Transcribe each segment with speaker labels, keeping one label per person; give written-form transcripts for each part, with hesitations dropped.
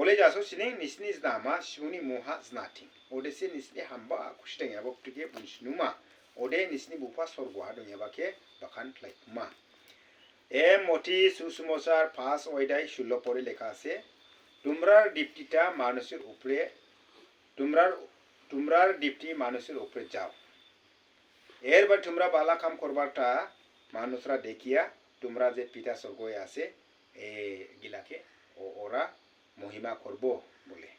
Speaker 1: Oleh jaso sini nisni znama shuni moha znating. Ode se nisni hamba kushiteng ya bok tuke bunshnuma. Ode nisni bupa sorgwa dong ya bake bakan tlaikma. Moti susumosar pas oidai shullo pore লেখা আছে তোমরার ডিপটিটা মানুষের উপরে তোমরার deputy মানুষের উপরে যাও এরবার তোমরা বালা কাম করবারটা মানুষরা দেখিয়া তোমরা যে পিতা স্বর্গয়ে আছে এ গিলাকে ওরা মহিমা করব বলে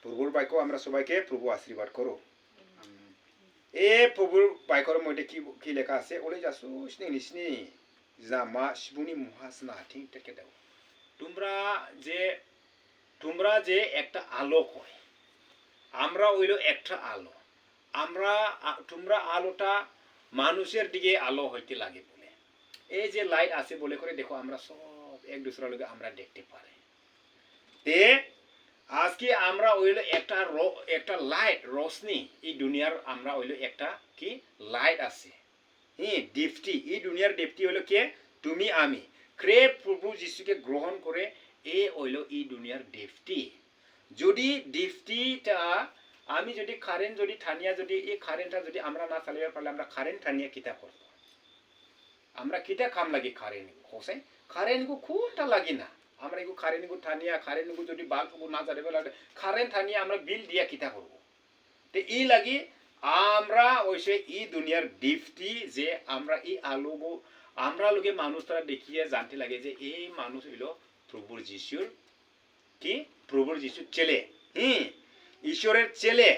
Speaker 1: প্রভুর বাক্য আমরা সবাইকে প্রভু আশীর্বাদ করো এ প্রভুর বাক্যর মধ্যে কি লেখা আছে ওলে যাসু স্নি নিসনি জামা শিবুনি মহাসনা ঠিক থেকে দাও তোমরা যে একটা আলো হয় আমরা হইল একটা আলো তোমরা আলোটা মানুষের দিকে আলো হইতে লাগে বলে এই যে লাইট আছে বলে করে দেখো আমরা সব এক দুসরার লগে আমরা দেখতে পারি তে আজকে আমরা হইল একটা লাইট রোশনি এই দুনিয়ার আমরা হইল একটা কি লাইট আছে ডিপটি এই দুনিয়ার ডিপটি হইল কে তুমি আমি ক্রে প্রভু যিশুকে গ্রহণ করে এ হইল এই দুনিয়ার ডিপটি যদি ডিপটিটা আমি যদি কারেন্ট যদি ঠানিয়া যদি এই কারেন্টটা যদি আমরা না চালিয়ে পারলে আমরা কারেন্ট ঠানিয়া কিতা করব আমরা কিতা কাম লাগি কারেন্ট হোসে কারেন্ট গো খুবটা লাগি না আমরা এগো কারেন্ট গো ঠানিয়া কারেন্ট গো যদি বাল্ব গো না জ্বালাবে লাগে কারেন্ট ঠানিয়া আমরা বিল দিয়া কিতা করব তে এই লাগি আমরা ওইসে এই দুনিয়ার ডিপটি যে আমরা এই আলো গো আমরা লোকে মানুষরা দেখিয়ে জানতে লাগে যে এই মানুষ হইল প্রভুর যিশুর কি প্রভুর যিশুর ছেলে ঈশ্বরের ছেলে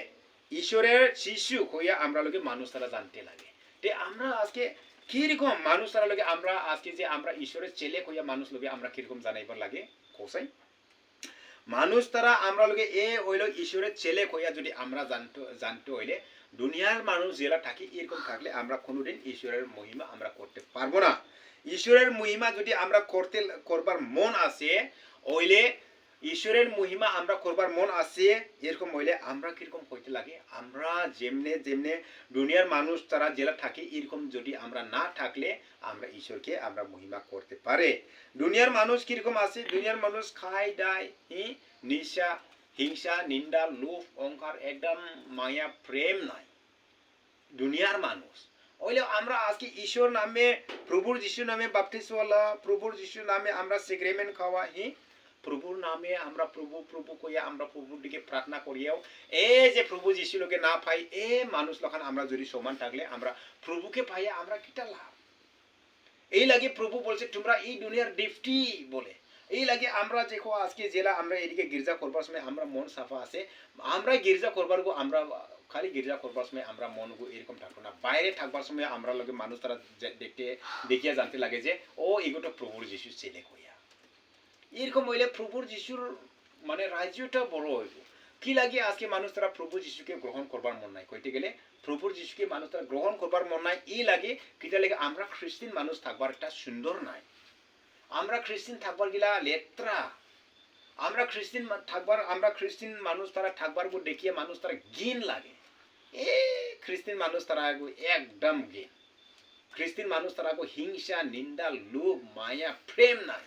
Speaker 1: ঈশ্বরের শিশু হইয়া আমরা লোকে মানুষরা জানতে লাগে তে আমরা আজকে কিরকম মানুষরা লোকে আমরা আজকে যে আমরা ঈশ্বরের ছেলে হইয়া মানুষ লোকে আমরা কিরকম জানাইবার লাগে কোসাই মানুষ তারা আমরা লোকে এ হইল ঈশ্বরের ছেলে হইয়া যদি আমরা জানতে হইলে দুনিয়ার মানুষ যেটা থাকি এরকম থাকলে আমরা কোনোদিন ঈশ্বরের মহিমা আমরা করতে পারবো না ঈশ্বরের মহিমা যদি আমরা করবার মন আছে হইলে ঈশ্বরের মহিমা আমরা করবার মন আছে এরকম হইলে আমরা কিরকম হইতে লাগে আমরা যেমনে দুনিয়ার মানুষ তারা যেটা থাকে এরকম যদি আমরা না থাকলে আমরা ঈশ্বরকে আমরা মহিমা করতে পারে দুনিয়ার মানুষ কিরকম আছে দুনিয়ার মানুষ খায় দায় নিশা হিংসা নিন্দা লোভ অহংকার একদম মায়া প্রেম নাই দুনিয়ার মানুষ ওইলে আমরা আজকে ঈশ্বর নামে প্রভুর যিশু নামে বাপটিস্মওয়ালা প্রভুর যিশু নামে আমরা সেক্রেমেন্ট খাওয়া প্রভুর নামে আমরা প্রভু কইয়া আমরা প্রভুর দিকে প্রার্থনা করিয়াও এই যে প্রভু যিশু লোকে না পাই এ মানুষ লখান আমরা যদি সমান থাকলে আমরা প্রভুকে পাইয়া আমরা কিটা লাভ এই লাগে প্রভু বলছে তোমরা এই দুনিয়ার ডিপটি বলে এই লাগে আমরা দেখো আজকে জেলা আমরা এদিকে গির্জা করবার সময় আমরা মন সাফা আছে আমরা গির্জা করবার গো আমরা খালি গির্জা করবার সময় আমরা মন গো এরকম থাকবো না বাইরে থাকবার সময় আমরা লগে মানুষ তারা দেখিয়া জানতে লাগে যে ও এগুলো প্রভুর যিশুর ছেলে কইয়া এরকম হইলে প্রভুর যিশুর মানে রাজ্যটা বড় হইব কি লাগে আজকে মানুষ তারা প্রভু যিশুকে গ্রহণ করবার মন নাই কইতে গেলে প্রভুর যিশুকে মানুষ তারা গ্রহণ করবার মন নাই এই লাগে কিটা লাগে আমরা খ্রিস্টান মানুষ থাকবার একটা সুন্দর নাই আমরা খ্রিস্টান থাকবার গিলা লেত্রা আমরা খ্রিস্টান মানুষ তারা থাকবার গো দেখিয়ে মানুষ তারা ঘিন লাগে খ্রিস্টান মানুষ তারা একদম ঘিন খ্রিস্টান মানুষ তারা গো হিংসা নিন্দা লোভ মায়া প্রেম নাই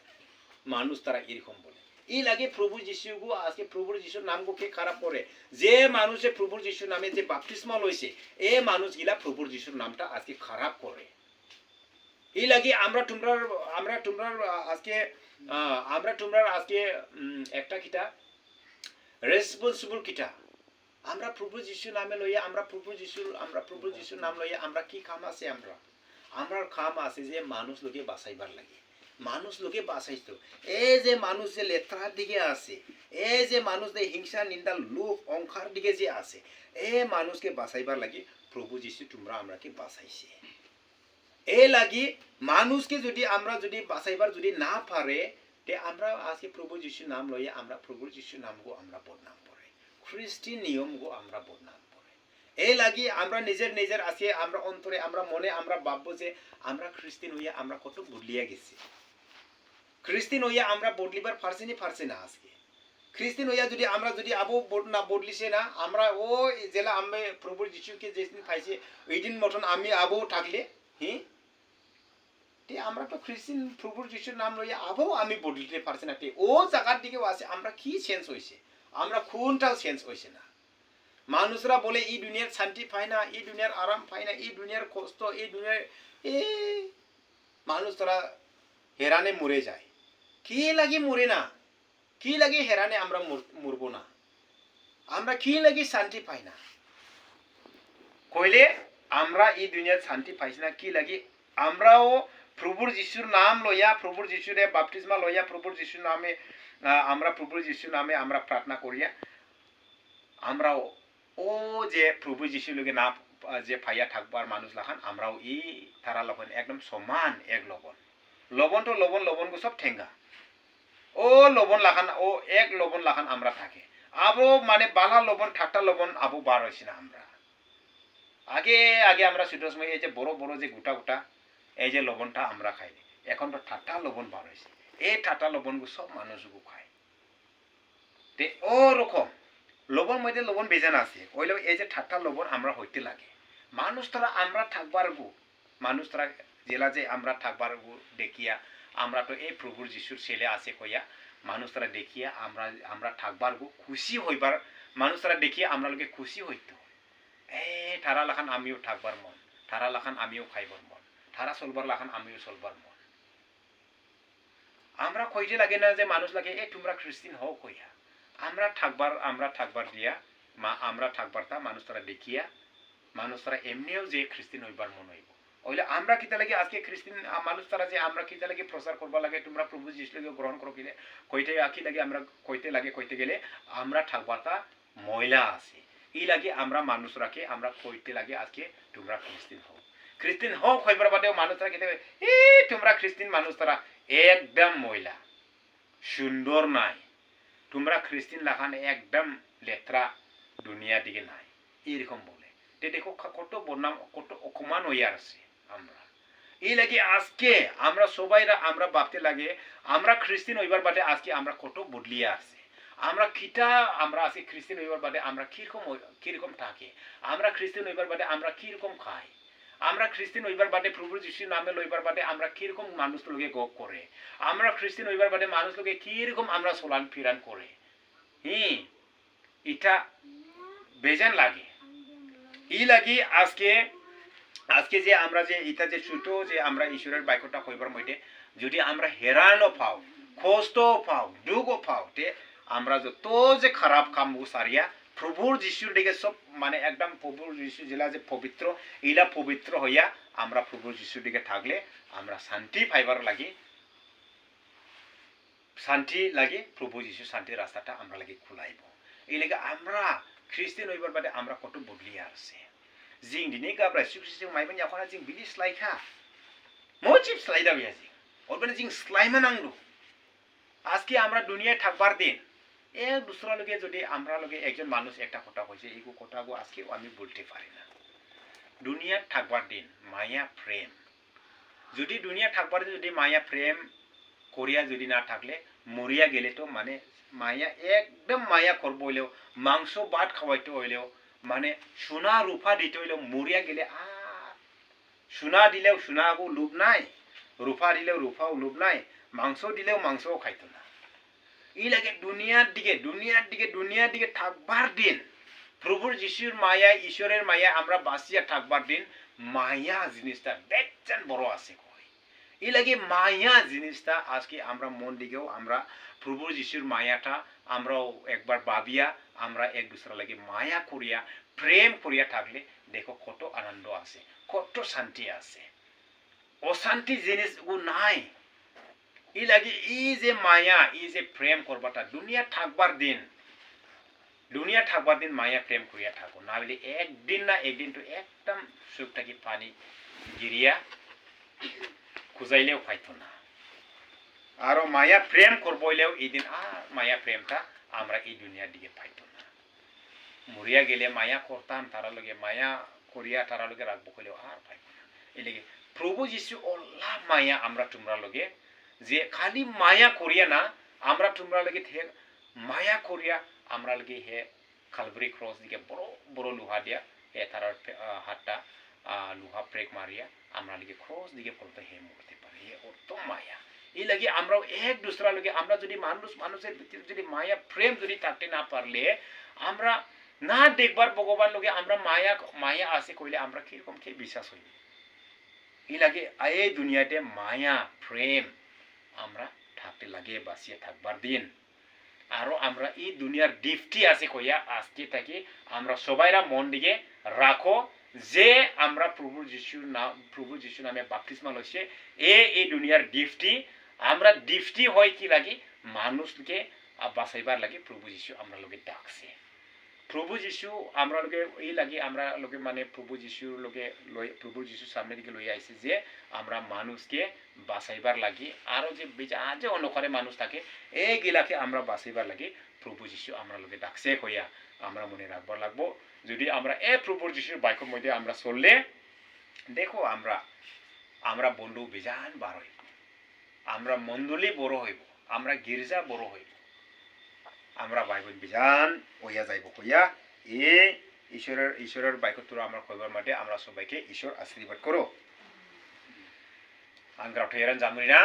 Speaker 1: মানুষ তারা এরকম বলে এই লাগে প্রভু যিশু গো আজকে প্রভুর যিশুর নাম গো কে খারাপ করে যে মানুষে প্রভুর যিশুর নামে যে বাপতিস্মা লইছে এ মানুষ গিলা প্রভুর যিশুর নামটা আজকে খারাপ করে এই লাগে আমরা তোমরার আজকে একটা কিটা রেসপন্সিবল কিটা আমরা প্রভু যিশুর নামে লইয়া আমরা প্রভু যিশুর নাম লইয়া আমরা কি কাম আছে আমরা কাম আছে যে মানুষ লোকে বাঁচাইবার লাগে মানুষ লোকে বাঁচাইতো এই যে মানুষ যে লেত্রার দিকে আছে এই যে মানুষ যে হিংসা নিন্দা লোভ অহংকার দিকে যে আছে এই মানুষকে বাঁচাইবার লাগে প্রভু যিশু তোমরা আমরাকে বাঁচাইছে এই লাগি মানুষকে যদি আমরা যদি বাঁচাইবার যদি না পারে তে আমরা আজকে প্রভু যিশুর নাম লইয়া আমরা প্রভু যিশুর নাম গো আমরা বদনাম করে খ্রিস্টান নিয়ম গো আমরা বদনাম করে এই লাগি আমরা নিজের আজকে আমরা অন্তরে আমরা মনে আমরা ভাববো যে আমরা খ্রিস্টান হইয়া আমরা কত বদলিয়া গেছি খ্রিস্টান হইয়া আমরা বদলিবার পারছি না আজকে খ্রিস্টান হইয়া যদি আমরা যদি আবু না বদলিছে না আমরা ও জেলা আমি প্রভু যিশুকে যেদিন পাইছে ওই দিন মতন আমি আবু থাকলে তে আমরা তো খ্রিস্টান প্রভুর যিশুর নাম লইয়া আবও আমি বদলিতে পারছি না তে ও জায়গার দিকেও আছে আমরা কি চেঞ্জ হয়েছে আমরা কোনটাও চেঞ্জ হয়েছে না মানুষরা বলে এই দুনিয়ার শান্তি পায় না এই দুনিয়ার আরাম পায় না এই দুনিয়ার কষ্ট এই দুনিয়ার এ মানুষ তারা হেরানে মরে যায় কি লাগি মরে না কি লাগি হেরানে আমরা মরবো না আমরা কি লাগি শান্তি পাই না কইলে আমরা এই দুনিয়ার শান্তি পাইছি না কি লাগি আমরাও প্রভুর যিশুর নাম লইয়া প্রভুর যিশুর বাপটিজমা লইয়া প্রভুর যিশুর নামে আমরা প্রভুর যিশুর নামে আমরা প্রার্থনা করিয়া আমরাও ও যে প্রভু যিশুর লগে না যে ফাইয়া থাকবার মানুষ লাখান আমরাও এই তারা লবণ একদম সমান এক লবণ লবণ তো লবণ লবণ গো সব ঠেঙ্গা ও লবণ লাখান ও এক লবণ লাখান আমরা থাকে আবো মানে বালা লবণ ঠাট্টা লবণ আবো বার হয়েছি না আমরা আগে আগে আমরা ছোট সময় এই যে বড় বড় যে গোটা গোটা এই যে লবণটা আমরা খাই এখন তো ঠাট্টা লবণ বার হয়েছে এই ঠাট্টা লবণগু সব মানুষগু খায় তে ও রকম লবণ মধ্যে লবণ বেজান আছে ওইলে এই যে ঠাট্টা লবণ আমরা হইতে লাগে মানুষ তারা আমরা থাকবার গু মানুষ তারা জেলা যে আমরা থাকবার গু দেখিয়া আমরা তো এই প্রভুর যিশুর ছেলে আছে কইয়া মানুষ তারা দেখিয়া আমরা থাকবার গু খুশি হইবার মানুষ তারা দেখিয়া আমরা লোকে খুশি হইতো তারা লাখান আমিও থাকবার মন তারা লাখান আমিও খাইবার মন তারা চলবার লাখান আমিও চলবার মন আমরা কইতে লাগে না যে মানুষ লাগে তোমরা খ্রিস্টান হও কইয়া আমরা থাকবার দিয়া আমরা থাকবার তা মানুষ তারা দেখিয়া মানুষ তারা এমনিও যে খ্রিস্টান হইবার মন হইব ওইলে আমরা কিতা লাগে আজকে খ্রিস্টান মানুষ তারা যে আমরা কিতা লাগে প্রচার করবা লাগে তোমরা প্রভু যিশু লাগে গ্রহণ করো কিনে কইতে আকি লাগে আমরা কইতে গেলে আমরা থাকবার তা ময়লা আছে ই লাগে আমরা মানুষরাকে আমরা কইতে লাগে আজকে তোমরা খ্রিস্টান হও কইবার বাদেও মানুষরা কিতা তোমরা খ্রিস্টান মানুষ তারা একদম ময়লা সুন্দর নাই তোমরা খ্রিস্টান লাখান একদম লেত্রা দুনিয়া দিকে নাই এরকম বলে তে দেখো কত বদনাম কত অপমান হইয়া আছে আমরা এই লাগে আজকে আমরা সবাইরা আমরা ভাবতে লাগে আমরা খ্রিস্টান হইবার বাদে আজকে আমরা কত বদলিয়া আছে আমরা কিটা আমরা আজকে খ্রিস্টান হইবার বাদে আমরা কিরকম থাকে আমরা খ্রিস্টান হইবার বাদে আমরা কিরকম খাই আমরা খ্রিস্টান হইবার বাদে প্রভু যিশুর নামে লইবার বাদে আমরা কিরকম মানুষ লোকে গপ করে আমরা খ্রিস্টান হইবার বাদে মানুষ লোকে কিরকম আমরা চলান ফিরান করে এটা বেজান লাগে ই লাগি আজকে যে আমরা যে এটা যে ছোট যে আমরা ঈশ্বরের বাক্যটা কইবার মধ্যে যদি আমরা হেরানো পাও কষ্ট পাও দুঃখ পাও তে আমরা যত যে খারাপ কামগু সারিয়া প্রভুর যিশুর দিকে সব মানে একদম প্রভুর যিশু জেলা যে পবিত্র ইলা পবিত্র হইয়া আমরা প্রভুর যিশুর দিকে থাকলে আমরা শান্তি পাইবার লাগে প্রভু যিশু শান্তির রাস্তাটা আমরা লাগে খুলাইব এই লাগে আমরা খ্রিস্টান হইবার বাদে আমরা কত বদলিয়া আছে জিং দিনে গাবরা সুখ্রিস্টান মাইবেন যখন জিং বিলি স্লাইখা মোচিপ স্লাইডা হইয়া জিং ওরবানে জিং স্লাইমা নাংলু আজকে আমরা দুনিয়ায় থাকবার দিন দুসরা লোকে যদি আমরা লোকে একজন মানুষ একটা কথা কইছে এই কথাগো আজকে আমি বলতে পারি না দুনিয়া থাকবার দিন মায়া প্রেম যদি দুনিয়া থাকবার দিন যদি মায়া প্রেম করিয়া যদি না থাকলে মরিয়া গেলে তো মানে মায়া একদম মায়া করব হইলেও মাংস ভাত খাওয়াইতে হইলেও মানে সোনা রূপা দিতে হইলেও মরিয়া গেলে সোনা দিলেও সোনাগো লোভ নাই রূপা দিলেও রূপাও লোভ নাই মাংস দিলেও মাংসও খাইতো না ই লাগে দুনিয়ার দিকে থাকবার দিন প্রভুর যিশুর মায়া ঈশ্বরের মায়া আমরা বাঁচিয়া থাকবার দিন মায়া জিনিসটা বেচান বড় আছে কই ই লাগে মায়া জিনিসটা আজকে আমরা মন দিকেও আমরা প্রভুর যিশুর মায়াটা আমরাও একবার ভাবিয়া আমরা এক দুসরা লাগে মায়া করিয়া প্রেম করিয়া থাকলে দেখো কত আনন্দ আছে কত শান্তি আছে অশান্তি জিনিসগু নাই ই লাগে ই যে মায়া ই যে প্রেম করবাটা দুনিয়া থাকবার দিন মায়া প্রেম করিয়া থাকো না হলে একদিন না একদিন তো একদম সুখটাকে পানি গিরিয়া খুঁজাইলেও পাইতো না আর মায়া প্রেম করবইলেও এই দিন মায়া প্রেমটা আমরা এই দুনিয়ার দিকে পাইতো না মরিয়া গেলে মায়া করতাম তারা লগে মায়া করিয়া তারা লগে রাখবো কইলেও আর পাইতো না এই লাগে প্রভু যিশু অল্লাহ মায়া আমরা তোমরা লগে যে খালি মায়া করিয়া না আমরা তোমরা লগে মায়া করিয়া আমরা লগে হে কালভারি ক্রস দিকে বড় বড় লোহা দিয়া হে তার হাতটা লোহা ব্রেক মারিয়া আমরা লগে ক্রস দিকে পড়তে হে মরতে পারে লগে অত মায়া এই লাগে আমরাও এক দুসরা লগে আমরা যদি মানুষের ভিতরে যদি মায়া প্রেম যদি থাকতে না পারলে আমরা না দেখবার ভগবান লগে আমরা মায়া আছে কইলে আমরা কিরকম কে বিশ্বাস হইব এই লাগে এই দুনিয়াতে মায়া প্রেম আমরা থাকতে লাগে বাঁচিয়ে থাকবার দিন আরো আমরা এই দুনিয়ার ডিফটি আছে কইয়া আজকে থেকে আমরা সবাইরা মন দিকে রাখো যে আমরা প্রভু যিশু নামে বাপ্তিস্মা লইছে এই দুনিয়ার ডিফটি আমরা ডিফটি হয় কি লাগে মানুষকে বাঁচাইবার লাগে প্রভু যিশু আমরা লোকে ডাকছে প্রভু যিশু আমরা লোকে এই লাগে আমরা লোকে মানে প্রভু যিশুর সামনে দিকে লই আইছে যে আমরা মানুষকে বাঁচাইবার লাগে আরো যে যে অনকরে মানুষ থাকে এইগুলাকে আমরা বাঁচাইবার লাগে প্রভু যিশু আমরা লোকে ডাকছে কইয়া আমরা মনে রাখবার লাগবো যদি আমরা প্রভু যিশুর বাক্যের মধ্যে আমরা চললে দেখো আমরা বন্ধু বেজান বার হইব আমরা মণ্ডলী বড় হইব আমরা গির্জা বড় হইব আমরা বাইবেল বিজান হইয়া যাইব কইয়া ঈশ্বরের বাক্যত আমরা কইবার মাঝে আমরা সবাইকে ঈশ্বর আশীর্বাদ করো আনগ্রাউট হেরান জামুরি না